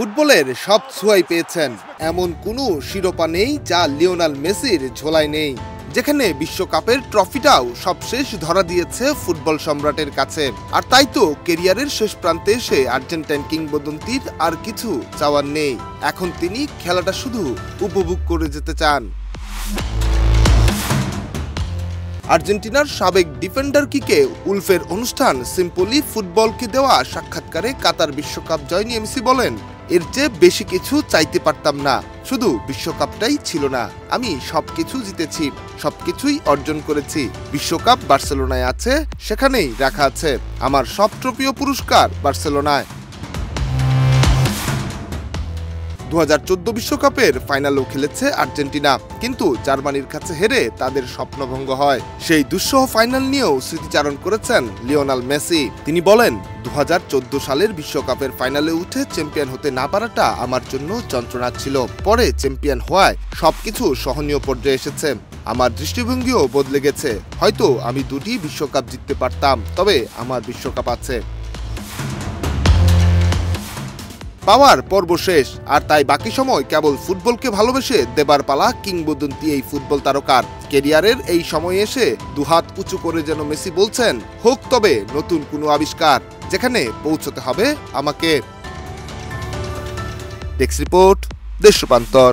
ফুটবলের সব ছোঁয়াই পেয়েছেন, এমন কোনো শিরোপা নেই যা লিওনেল মেসির ঝোলায় নেই। যেখানে বিশ্বকাপের ট্রফিটাও সবশেষ ধরা দিয়েছে ফুটবল সম্রাটের কাছে। আর তাই তো কেরিয়ারের শেষ প্রান্তে এসে আর্জেন্টাইন কিংবদন্তির আর কিছু চাওয়ার নেই। এখন তিনি খেলাটা শুধু উপভোগ করে যেতে চান। আর্জেন্টিনার সাবেক ডিফেন্ডার কিকে উলফের অনুষ্ঠান সিম্পলি ফুটবলকে দেওয়া সাক্ষাৎকারে কাতার বিশ্বকাপ জয় নিয়ে মেসি বলেন, এর চেয়ে বেশি কিছু চাইতে পারতাম না, শুধু বিশ্বকাপটাই ছিল না। আমি সবকিছু জিতেছি, সবকিছুই অর্জন করেছি। বিশ্বকাপ বার্সেলোনায় আছে, সেখানেই রাখা আছে। আমার সব ট্রফিও পুরস্কার বার্সেলোনায়। 2014 বিশ্বকাপের ফাইনালও খেলেছে আর্জেন্টিনা, কিন্তু জার্মানির কাছে হেরে তাদের স্বপ্নভঙ্গ হয়। সেই দুঃসহ ফাইনাল নিয়েও স্মৃতিচারণ করেছেন লিওনেল মেসি। তিনি বলেন, 2014 সালের বিশ্বকাপের ফাইনালে উঠে চ্যাম্পিয়ন হতে না পারাটা আমার জন্য যন্ত্রণা ছিল। পরে চ্যাম্পিয়ন হওয়ায় সবকিছু সহনীয় পর্যায়ে এসেছে। আমার দৃষ্টিভঙ্গিও বদলে গেছে। হয়তো আমি দুটি বিশ্বকাপ জিততে পারতাম, তবে আমার বিশ্বকাপ আছে। পাওয়ার পর্ব শেষ, আর তাই বাকি সময় কেবল ফুটবলকে ভালোবেসে দেবার পালা কিংবদন্তি এই ফুটবল তারকার। ক্যারিয়ারের এই সময়ে এসে দুহাত উঁচু করে যেন মেসি বলছেন, হোক তবে নতুন কোনো আবিষ্কার, যেখানে পৌঁছতে হবে আমাকে। ডেস্ক রিপোর্ট, দেশ রূপান্তর।